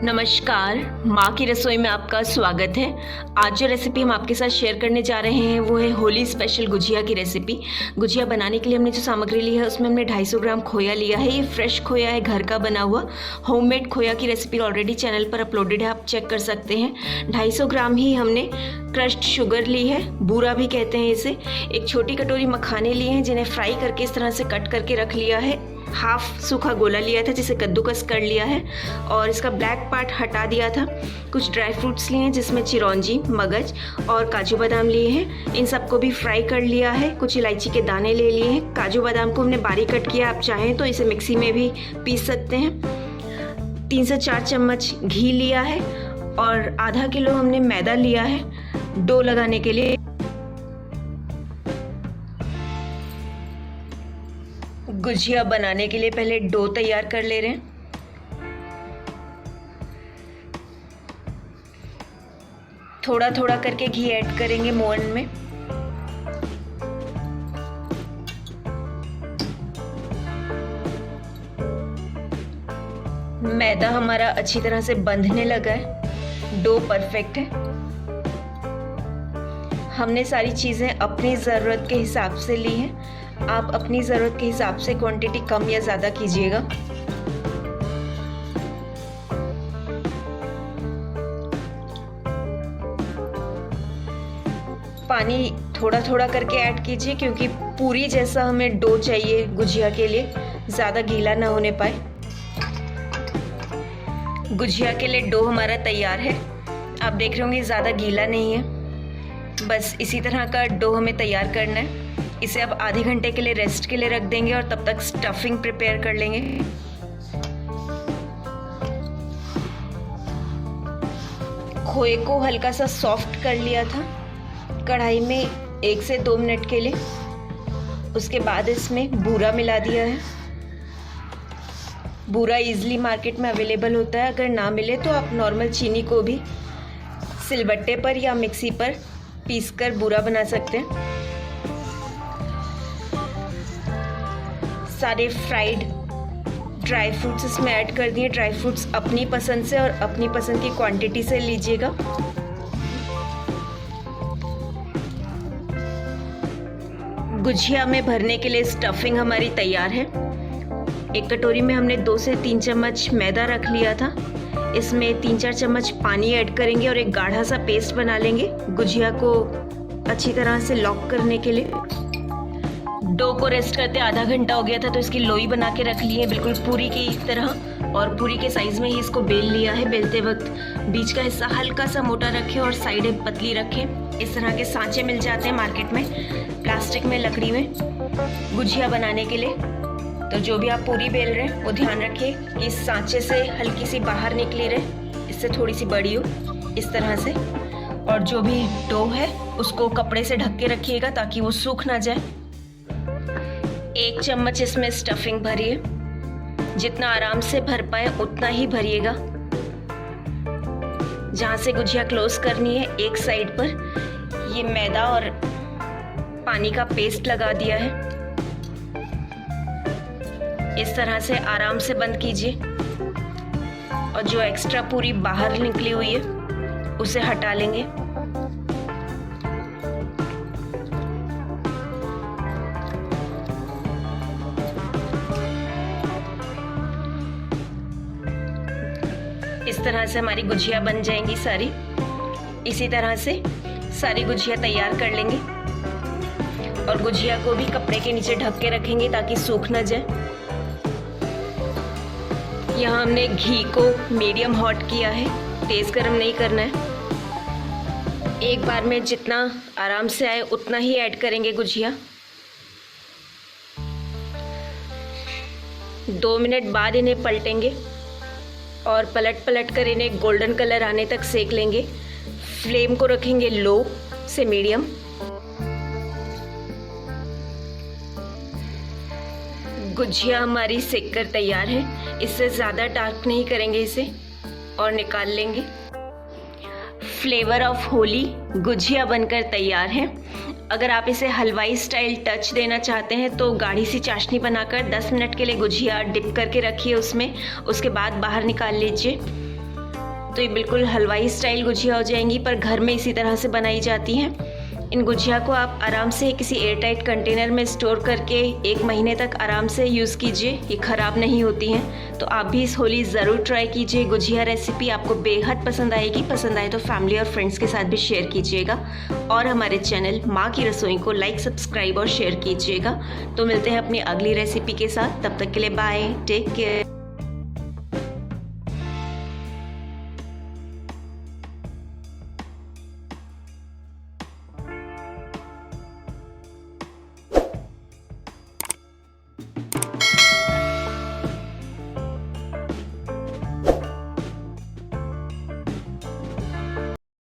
नमस्कार, माँ की रसोई में आपका स्वागत है। आज जो रेसिपी हम आपके साथ शेयर करने जा रहे हैं वो है होली स्पेशल गुजिया की रेसिपी। गुजिया बनाने के लिए हमने जो सामग्री ली है उसमें हमने 250 ग्राम खोया लिया है। ये फ्रेश खोया है, घर का बना हुआ। होममेड खोया की रेसिपी ऑलरेडी चैनल पर अपलोडेड है, आप चेक कर सकते हैं। 250 ग्राम ही हमने क्रश्ड शुगर ली है, बूरा भी कहते हैं इसे। एक छोटी कटोरी मखाने लिए हैं जिन्हें फ्राई करके इस तरह से कट करके रख लिया है। हाफ सूखा गोला लिया था जिसे कद्दूकस कर लिया है और इसका ब्लैक पार्ट हटा दिया था। कुछ ड्राई फ्रूट्स लिए हैं जिसमें चिरौंजी, मगज और काजू बादाम लिए हैं। इन सबको भी फ्राई कर लिया है। कुछ इलायची के दाने ले लिए हैं। काजू बादाम को हमने बारीक कट किया, आप चाहें तो इसे मिक्सी में भी पीस सकते हैं। 3 से 4 चम्मच घी लिया है और आधा किलो हमने मैदा लिया है डो लगाने के लिए। गुजिया बनाने के लिए पहले डो तैयार कर ले रहे हैं। थोड़ा थोड़ा करके घी ऐड करेंगे मोहन में। मैदा हमारा अच्छी तरह से बंधने लगा है, डो परफेक्ट है। हमने सारी चीज़ें अपनी ज़रूरत के हिसाब से ली हैं। आप अपनी ज़रूरत के हिसाब से क्वांटिटी कम या ज़्यादा कीजिएगा। पानी थोड़ा थोड़ा करके ऐड कीजिए क्योंकि पूरी जैसा हमें डो चाहिए गुजिया के लिए, ज़्यादा गीला ना होने पाए। गुजिया के लिए डो हमारा तैयार है। आप देख रहे होंगे ज़्यादा गीला नहीं है, बस इसी तरह का डो हमें तैयार करना है। इसे अब आधे घंटे के लिए रेस्ट के लिए रख देंगे और तब तक स्टफिंग प्रिपेयर कर लेंगे। खोए को हल्का सा सॉफ्ट कर लिया था कढ़ाई में 1 से 2 मिनट के लिए। उसके बाद इसमें बूरा मिला दिया है। बूरा इजीली मार्केट में अवेलेबल होता है, अगर ना मिले तो आप नॉर्मल चीनी को भी सिलबट्टे पर या मिक्सी पर पीसकर बूरा बना सकते हैं। सारे फ्राइड ड्राई फ्रूट्स इसमें ऐड कर दिए। ड्राई फ्रूट्स अपनी पसंद से और अपनी पसंद की क्वांटिटी से लीजिएगा। गुजिया में भरने के लिए स्टफिंग हमारी तैयार है। एक कटोरी में हमने 2 से 3 चम्मच मैदा रख लिया था। इसमें 3-4 चम्मच पानी ऐड करेंगे और एक गाढ़ा सा पेस्ट बना लेंगे गुजिया को अच्छी तरह से लॉक करने के लिए। डो को रेस्ट करते आधा घंटा हो गया था तो इसकी लोई बना के रख ली है बिल्कुल पूरी की तरह, और पूरी के साइज में ही इसको बेल लिया है। बेलते वक्त बीच का हिस्सा हल्का सा मोटा रखें और साइडें पतली रखें। इस तरह के सांचे मिल जाते हैं मार्केट में, प्लास्टिक में, लकड़ी में, गुजिया बनाने के लिए। तो जो भी आप पूरी बेल रहे हैं वो ध्यान रखिए कि इस सांचे से हल्की सी बाहर निकली रहे, इससे थोड़ी सी बड़ी हो, इस तरह से। और जो भी डो है उसको कपड़े से ढक के रखिएगा ताकि वो सूख ना जाए। 1 चम्मच इसमें स्टफिंग भरिए, जितना आराम से भर पाए उतना ही भरिएगा। जहाँ से गुजिया क्लोज करनी है एक साइड पर ये मैदा और पानी का पेस्ट लगा दिया है। इस तरह से आराम से बंद कीजिए और जो एक्स्ट्रा पूरी बाहर निकली हुई है उसे हटा लेंगे। इस तरह से हमारी गुजिया बन जाएंगी सारी। इसी तरह से सारी गुजिया तैयार कर लेंगे और गुजिया को भी कपड़े के नीचे ढक के रखेंगे ताकि सूख ना जाए। यहाँ हमने घी को मीडियम हॉट किया है, तेज़ गरम नहीं करना है। एक बार में जितना आराम से आए उतना ही ऐड करेंगे गुजिया। 2 मिनट बाद इन्हें पलटेंगे और पलट पलट कर इन्हें गोल्डन कलर आने तक सेक लेंगे। फ्लेम को रखेंगे लो से मीडियम। गुजिया हमारी सेक कर तैयार है। इससे ज़्यादा डार्क नहीं करेंगे इसे और निकाल लेंगे। फ्लेवर ऑफ होली गुजिया बनकर तैयार है। अगर आप इसे हलवाई स्टाइल टच देना चाहते हैं तो गाढ़ी सी चाशनी बनाकर 10 मिनट के लिए गुजिया डिप करके रखिए उसमें, उसके बाद बाहर निकाल लीजिए। तो ये बिल्कुल हलवाई स्टाइल गुजिया हो जाएंगी, पर घर में इसी तरह से बनाई जाती हैं। इन गुजिया को आप आराम से किसी एयर टाइट कंटेनर में स्टोर करके 1 महीने तक आराम से यूज़ कीजिए, ये ख़राब नहीं होती हैं। तो आप भी इस होली ज़रूर ट्राई कीजिए। गुजिया रेसिपी आपको बेहद पसंद आएगी। पसंद आए तो फैमिली और फ्रेंड्स के साथ भी शेयर कीजिएगा, और हमारे चैनल माँ की रसोई को लाइक, सब्सक्राइब और शेयर कीजिएगा। तो मिलते हैं अपनी अगली रेसिपी के साथ, तब तक के लिए बाय, टेक केयर।